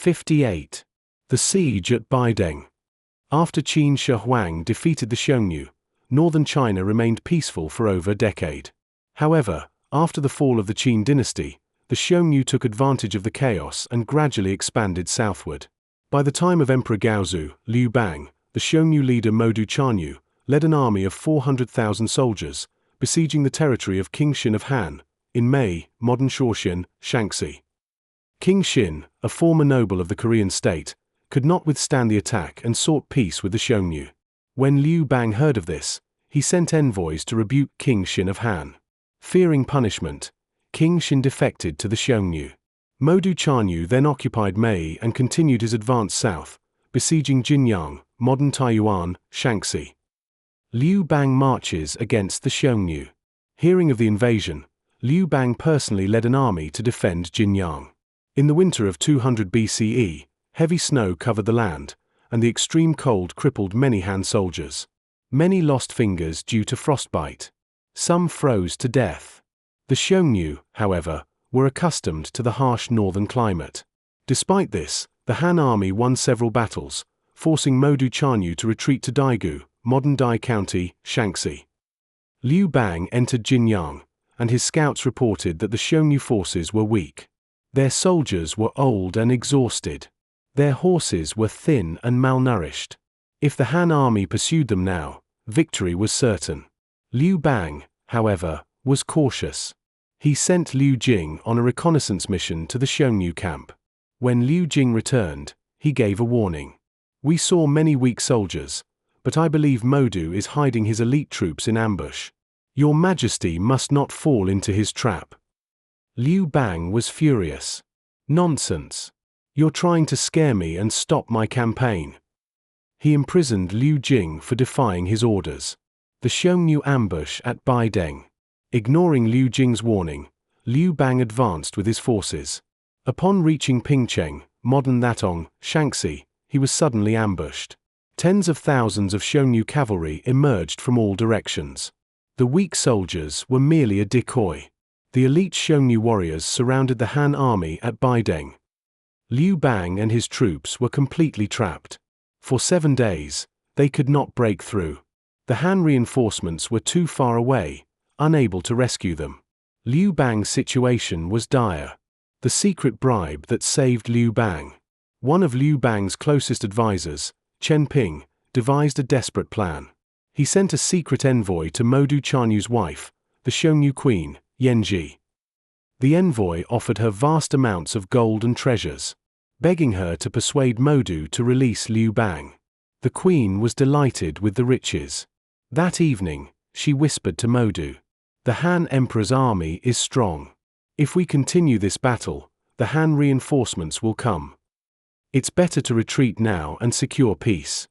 58. The siege at Baideng. After Qin Shi Huang defeated the Xiongnu, northern China remained peaceful for over a decade. However, after the fall of the Qin dynasty, the Xiongnu took advantage of the chaos and gradually expanded southward. By the time of Emperor Gaozu, Liu Bang, the Xiongnu leader Modu Chanyu, led an army of 400,000 soldiers, besieging the territory of King Xin of Han, in Mei, modern Shaoxing, Shaanxi. King Xin, a former noble of the Korean state, could not withstand the attack and sought peace with the Xiongnu. When Liu Bang heard of this, he sent envoys to rebuke King Xin of Han. Fearing punishment, King Xin defected to the Xiongnu. Modu Chanyu then occupied Mei and continued his advance south, besieging Jinyang, modern Taiyuan, Shaanxi. Liu Bang marches against the Xiongnu. Hearing of the invasion, Liu Bang personally led an army to defend Jinyang. In the winter of 200 BCE, heavy snow covered the land, and the extreme cold crippled many Han soldiers. Many lost fingers due to frostbite. Some froze to death. The Xiongnu, however, were accustomed to the harsh northern climate. Despite this, the Han army won several battles, forcing Modu Chanyu to retreat to Daegu, modern Dai County, Shaanxi. Liu Bang entered Jinyang, and his scouts reported that the Xiongnu forces were weak. Their soldiers were old and exhausted. Their horses were thin and malnourished. If the Han army pursued them now, victory was certain. Liu Bang, however, was cautious. He sent Liu Jing on a reconnaissance mission to the Xiongnu camp. When Liu Jing returned, he gave a warning. "We saw many weak soldiers, but I believe Modu is hiding his elite troops in ambush. Your Majesty must not fall into his trap." Liu Bang was furious. "Nonsense. You're trying to scare me and stop my campaign." He imprisoned Liu Jing for defying his orders. The Xiongnu ambush at Baideng. Ignoring Liu Jing's warning, Liu Bang advanced with his forces. Upon reaching Pingcheng, modern Thatong, Shaanxi, he was suddenly ambushed. Tens of thousands of Xiongnu cavalry emerged from all directions. The weak soldiers were merely a decoy. The elite Xiongnu warriors surrounded the Han army at Baideng. Liu Bang and his troops were completely trapped. For 7 days, they could not break through. The Han reinforcements were too far away, unable to rescue them. Liu Bang's situation was dire. The secret bribe that saved Liu Bang. One of Liu Bang's closest advisors, Chen Ping, devised a desperate plan. He sent a secret envoy to Modu Chanyu's wife, the Xiongnu queen, Yanji. The envoy offered her vast amounts of gold and treasures, begging her to persuade Modu to release Liu Bang. The queen was delighted with the riches. That evening, she whispered to Modu, "The Han Emperor's army is strong. If we continue this battle, the Han reinforcements will come. It's better to retreat now and secure peace."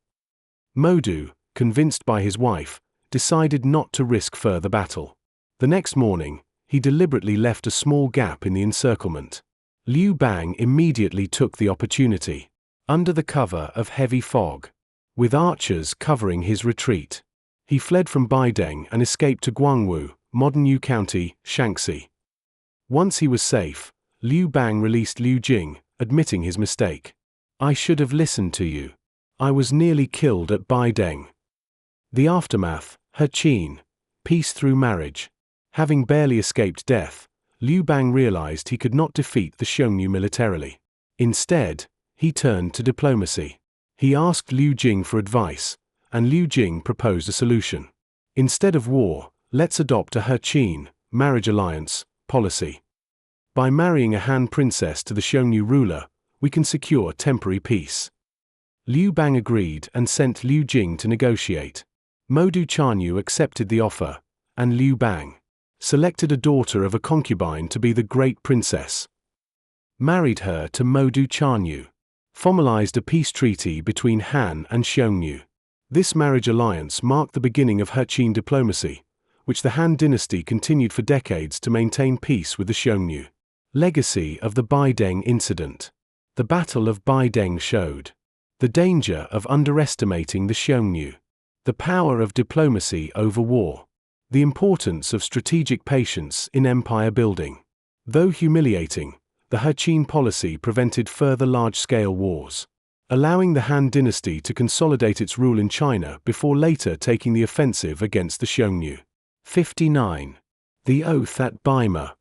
Modu, convinced by his wife, decided not to risk further battle. The next morning, he deliberately left a small gap in the encirclement. Liu Bang immediately took the opportunity. Under the cover of heavy fog, with archers covering his retreat, he fled from Baideng and escaped to Guangwu, modern Yu County, Shaanxi. Once he was safe, Liu Bang released Liu Jing, admitting his mistake. "I should have listened to you. I was nearly killed at Baideng." The aftermath, He Qin, peace through marriage. Having barely escaped death, Liu Bang realized he could not defeat the Xiongnu militarily. Instead, he turned to diplomacy. He asked Liu Jing for advice, and Liu Jing proposed a solution. "Instead of war, let's adopt a He Qin, marriage alliance, policy. By marrying a Han princess to the Xiongnu ruler, we can secure temporary peace." Liu Bang agreed and sent Liu Jing to negotiate. Modu Chanyu accepted the offer, and Liu Bang selected a daughter of a concubine to be the great princess, married her to Modu Chanyu, formalized a peace treaty between Han and Xiongnu. This marriage alliance marked the beginning of He Qin diplomacy, which the Han dynasty continued for decades to maintain peace with the Xiongnu. Legacy of the Baideng incident. The Battle of Baideng showed the danger of underestimating the Xiongnu, the power of diplomacy over war, the importance of strategic patience in empire building. Though humiliating, The He Qin policy prevented further large-scale wars, allowing the Han dynasty to consolidate its rule in China before later taking the offensive against the Xiongnu. 59. The Oath at Baima.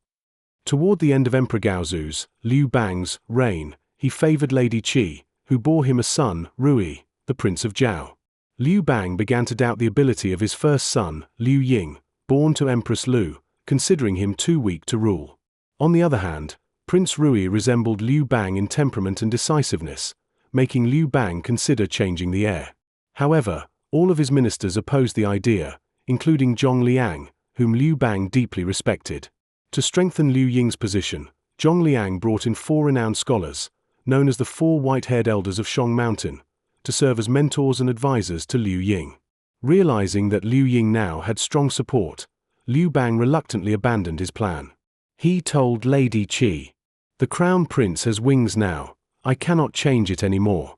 Toward the end of Emperor Gaozu's, Liu Bang's, reign, he favored Lady Qi, who bore him a son, Rui, the Prince of Zhao. Liu Bang began to doubt the ability of his first son, Liu Ying, born to Empress Lu, considering him too weak to rule. On the other hand, Prince Rui resembled Liu Bang in temperament and decisiveness, making Liu Bang consider changing the heir. However, all of his ministers opposed the idea, including Zhong Liang, whom Liu Bang deeply respected. To strengthen Liu Ying's position, Zhong Liang brought in 4 renowned scholars, known as the 4 white-haired elders of Shang Mountain, to serve as mentors and advisors to Liu Ying. Realizing that Liu Ying now had strong support, Liu Bang reluctantly abandoned his plan. He told Lady Qi, "The crown prince has wings now, I cannot change it anymore."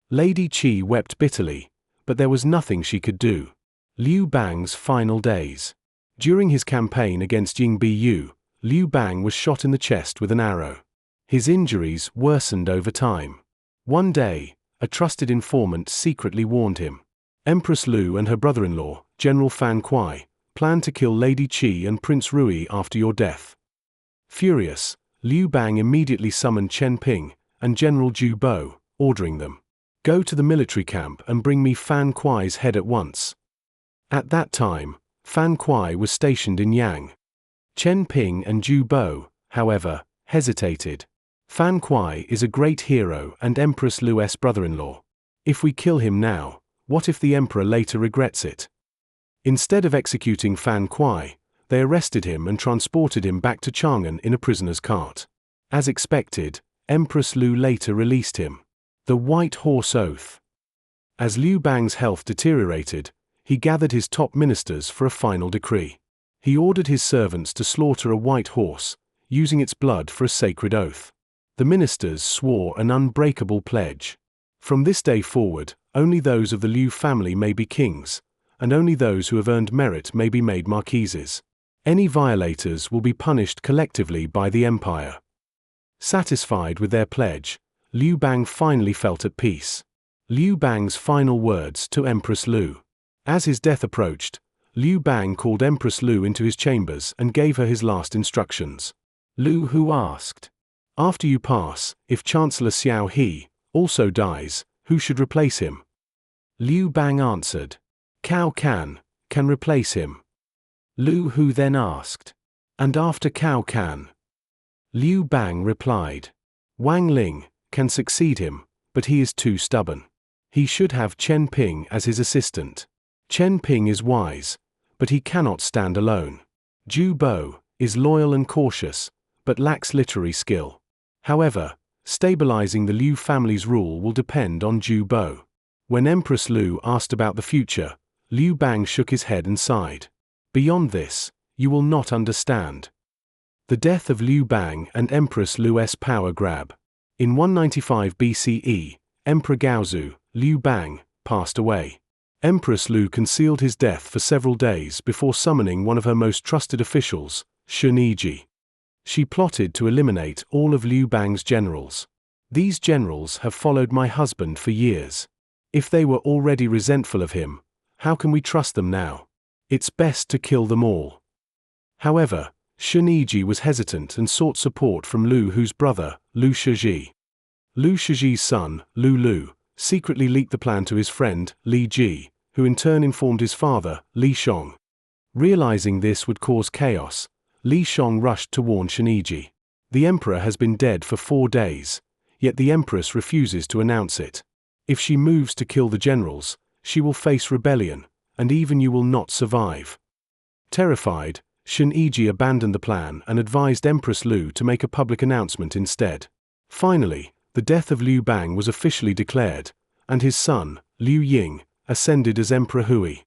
Lady Qi wept bitterly, but there was nothing she could do. Liu Bang's final days. During his campaign against Ying Bu, Liu Bang was shot in the chest with an arrow. His injuries worsened over time. One day, a trusted informant secretly warned him. Empress Lu and her brother-in-law, General Fan Kuai, planned to kill Lady Qi and Prince Rui after your death. Furious, Liu Bang immediately summoned Chen Ping and General Zhu Bo, ordering them, "Go to the military camp and bring me Fan Kuai's head at once." At that time, Fan Kuai was stationed in Yang. Chen Ping and Zhu Bo, however, hesitated. Fan Kuai is a great hero and Empress Lu's brother-in-law. If we kill him now, what if the emperor later regrets it? Instead of executing Fan Kuai, they arrested him and transported him back to Chang'an in a prisoner's cart. As expected, Empress Lu later released him. The White Horse Oath. As Liu Bang's health deteriorated, he gathered his top ministers for a final decree. He ordered his servants to slaughter a white horse, using its blood for a sacred oath. The ministers swore an unbreakable pledge. From this day forward, only those of the Liu family may be kings, and only those who have earned merit may be made marquises. Any violators will be punished collectively by the empire. Satisfied with their pledge, Liu Bang finally felt at peace. Liu Bang's final words to Empress Lu. As his death approached, Liu Bang called Empress Lu into his chambers and gave her his last instructions. Lu Hu asked, "After you pass, if Chancellor Xiao He also dies, who should replace him?" Liu Bang answered, "Cao can replace him." Lu Hu then asked, "And after Cao Can?" Liu Bang replied, "Wang Ling can succeed him, but he is too stubborn. He should have Chen Ping as his assistant. Chen Ping is wise, but he cannot stand alone. Zhu Bo is loyal and cautious, but lacks literary skill. However, stabilizing the Liu family's rule will depend on Zhu Bo." When Empress Lu asked about the future, Liu Bang shook his head and sighed. "Beyond this, you will not understand." The death of Liu Bang and Empress Lu's power grab. In 195 BCE, Emperor Gaozu, Liu Bang, passed away. Empress Lu concealed his death for several days before summoning one of her most trusted officials, Shuniji. She plotted to eliminate all of Liu Bang's generals. "These generals have followed my husband for years. If they were already resentful of him, how can we trust them now? It's best to kill them all." However, Shuniji was hesitant and sought support from Lu Hu's brother, Lu Shiji. Lu Shiji's son, Lu, secretly leaked the plan to his friend, Li Ji, who in turn informed his father, Li Shong. Realizing this would cause chaos, Li Shong rushed to warn Shuniji. The emperor has been dead for 4 days, yet the empress refuses to announce it. If she moves to kill the generals, she will face rebellion, and even you will not survive. Terrified, Shuniji abandoned the plan and advised Empress Lu to make a public announcement instead. Finally, the death of Liu Bang was officially declared, and his son, Liu Ying, ascended as Emperor Hui.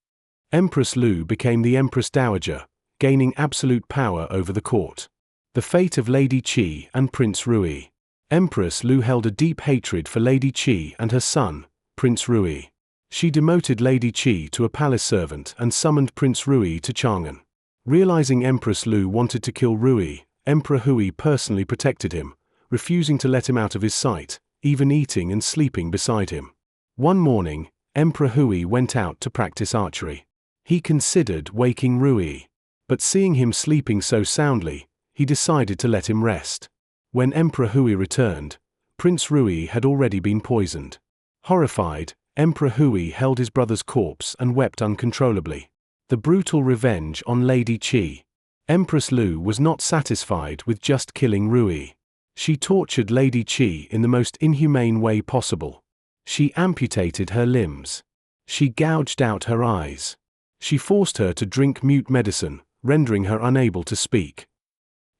Empress Lu became the Empress Dowager, gaining absolute power over the court. The fate of Lady Qi and Prince Rui. Empress Lu held a deep hatred for Lady Qi and her son, Prince Rui. She demoted Lady Qi to a palace servant and summoned Prince Rui to Chang'an. Realizing Empress Lu wanted to kill Rui, Emperor Hui personally protected him, refusing to let him out of his sight, even eating and sleeping beside him. One morning, Emperor Hui went out to practice archery. He considered waking Rui, but seeing him sleeping so soundly, he decided to let him rest. When Emperor Hui returned, Prince Rui had already been poisoned. Horrified, Emperor Hui held his brother's corpse and wept uncontrollably. The brutal revenge on Lady Qi. Empress Lu was not satisfied with just killing Rui. She tortured Lady Qi in the most inhumane way possible. She amputated her limbs. She gouged out her eyes. She forced her to drink mute medicine, rendering her unable to speak.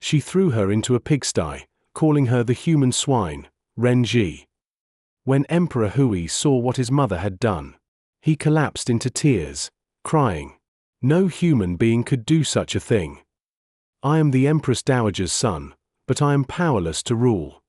She threw her into a pigsty, calling her the human swine, Renji. When Emperor Hui saw what his mother had done, he collapsed into tears, crying, "No human being could do such a thing. I am the Empress Dowager's son, but I am powerless to rule."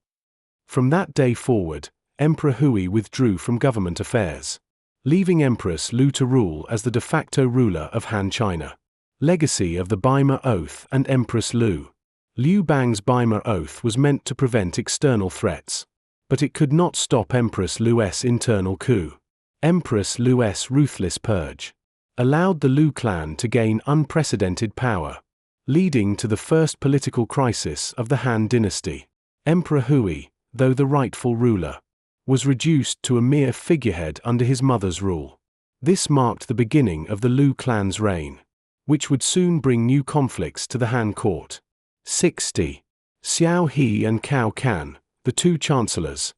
From that day forward, Emperor Hui withdrew from government affairs, leaving Empress Lu to rule as the de facto ruler of Han China. Legacy of the Baima Oath and Empress Lu. Liu Bang's Baima Oath was meant to prevent external threats, but it could not stop Empress Lu's internal coup. Empress Lu's ruthless purge allowed the Lu clan to gain unprecedented power, leading to the first political crisis of the Han dynasty. Emperor Hui, though the rightful ruler, was reduced to a mere figurehead under his mother's rule. This marked the beginning of the Lu clan's reign, which would soon bring new conflicts to the Han court. 60. Xiao He and Cao Can, the two chancellors.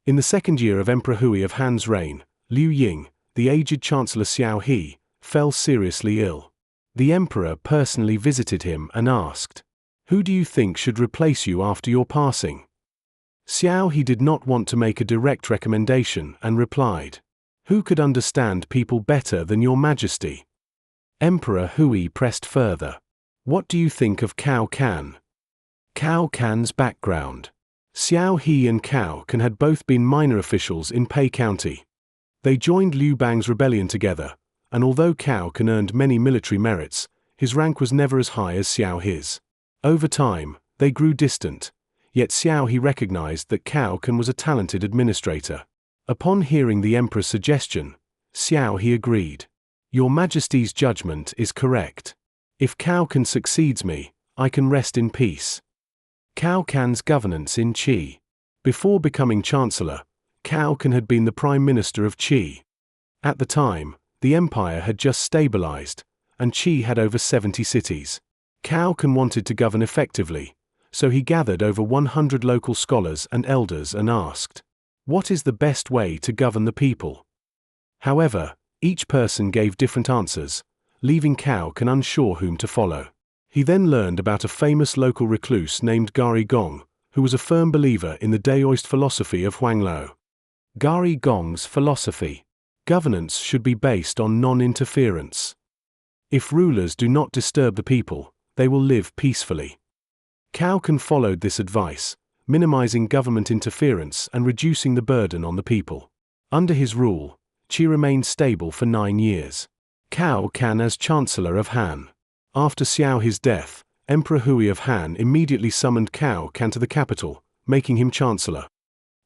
In the second year of Emperor Hui of Han's reign, Liu Ying, the aged Chancellor Xiao He, fell seriously ill. The emperor personally visited him and asked, "Who do you think should replace you after your passing?" Xiao He did not want to make a direct recommendation and replied, "Who could understand people better than your majesty?" Emperor Hui pressed further, "What do you think of Cao Can?" Cao Can's background. Xiao He and Cao Can had both been minor officials in Pei County. They joined Liu Bang's rebellion together, and although Cao Can earned many military merits, his rank was never as high as Xiao He's. Over time, they grew distant, yet Xiao He recognized that Cao Can was a talented administrator. Upon hearing the emperor's suggestion, Xiao He agreed. "Your Majesty's judgment is correct. If Cao Can succeeds me, I can rest in peace." Cao Can's governance in Qi. Before becoming chancellor, Cao Can had been the prime minister of Qi. At the time, the empire had just stabilized, and Qi had over 70 cities. Cao Can wanted to govern effectively, so he gathered over 100 local scholars and elders and asked, "What is the best way to govern the people?" However, each person gave different answers, leaving Cao Can unsure whom to follow. He then learned about a famous local recluse named Gari Gong, who was a firm believer in the Daoist philosophy of Huanglo. Gari Gong's philosophy: governance should be based on non-interference. If rulers do not disturb the people, they will live peacefully. Cao Can followed this advice, minimizing government interference and reducing the burden on the people. Under his rule, Qi remained stable for 9 years. Cao Can as Chancellor of Han. After Xiao He's death, Emperor Hui of Han immediately summoned Cao Can to the capital, making him Chancellor.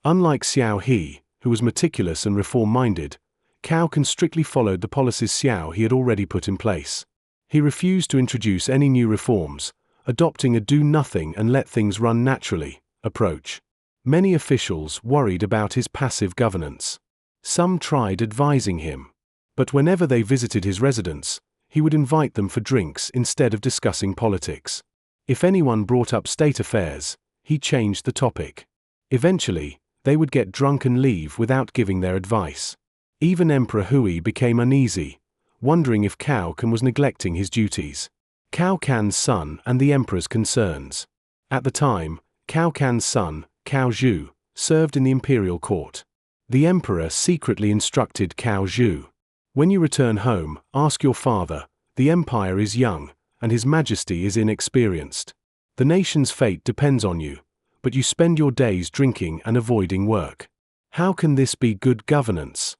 Unlike Xiao He, who was meticulous and reform-minded, Cao Can strictly followed the policies Xiao He had already put in place. He refused to introduce any new reforms, adopting a do-nothing-and-let-things-run-naturally approach. Many officials worried about his passive governance. Some tried advising him, but whenever they visited his residence, he would invite them for drinks instead of discussing politics. If anyone brought up state affairs, he changed the topic. Eventually, they would get drunk and leave without giving their advice. Even Emperor Hui became uneasy, wondering if Cao Can was neglecting his duties. Cao Can's son and the emperor's concerns. At the time, Cao Can's son, Cao Zhu, served in the imperial court. The emperor secretly instructed Cao Zhu, "When you return home, ask your father, the empire is young, and his majesty is inexperienced. The nation's fate depends on you, but you spend your days drinking and avoiding work. How can this be good governance?"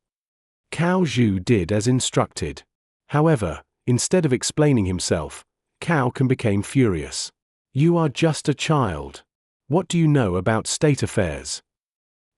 Cao Zhu did as instructed. However, instead of explaining himself, Cao Can became furious. "You are just a child. What do you know about state affairs?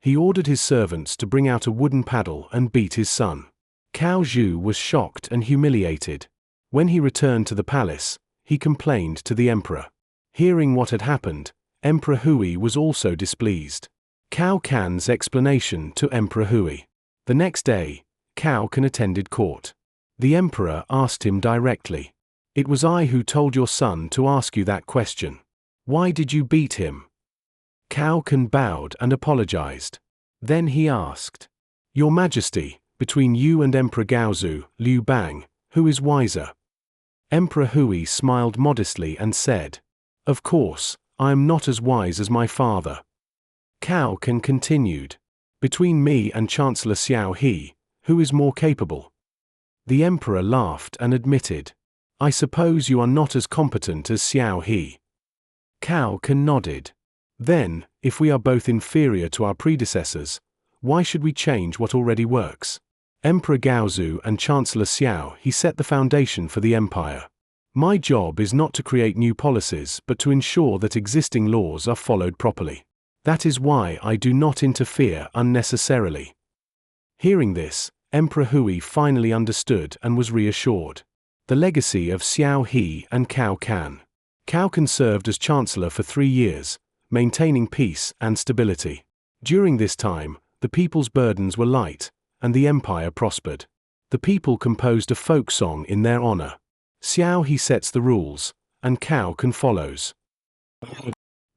He ordered his servants to bring out a wooden paddle and beat his son. Cao Zhu was shocked and humiliated. When he returned to the palace, he complained to the emperor. Hearing what had happened, Emperor Hui was also displeased. Cao Can's explanation to Emperor Hui. The next day, Cao Can attended court. The emperor asked him directly. It was I who told your son to ask you that question. Why did you beat him? Cao Can bowed and apologized. Then he asked, Your Majesty, between you and Emperor Gaozu, Liu Bang, who is wiser? Emperor Hui smiled modestly and said, Of course, I am not as wise as my father. Cao Can continued, Between me and Chancellor Xiao, who is more capable? The emperor laughed and admitted, I suppose you are not as competent as Xiao. Cao Can nodded. Then, if we are both inferior to our predecessors, why should we change what already works? Emperor Gaozu and Chancellor Xiao set the foundation for the empire. My job is not to create new policies but to ensure that existing laws are followed properly. That is why I do not interfere unnecessarily. Hearing this, Emperor Hui finally understood and was reassured. The legacy of Xiao and Cao Can. Cao Can served as chancellor for 3 years, maintaining peace and stability. During this time, the people's burdens were light, and the empire prospered. The people composed a folk song in their honor. Xiao sets the rules, and Cao Can follows.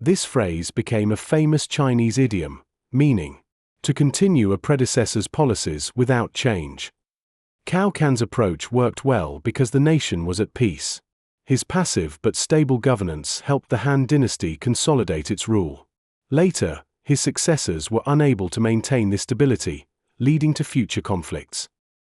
This phrase became a famous Chinese idiom, meaning, to continue a predecessor's policies without change. Cao Can's approach worked well because the nation was at peace. His passive but stable governance helped the Han dynasty consolidate its rule. Later, his successors were unable to maintain this stability, leading to future conflicts.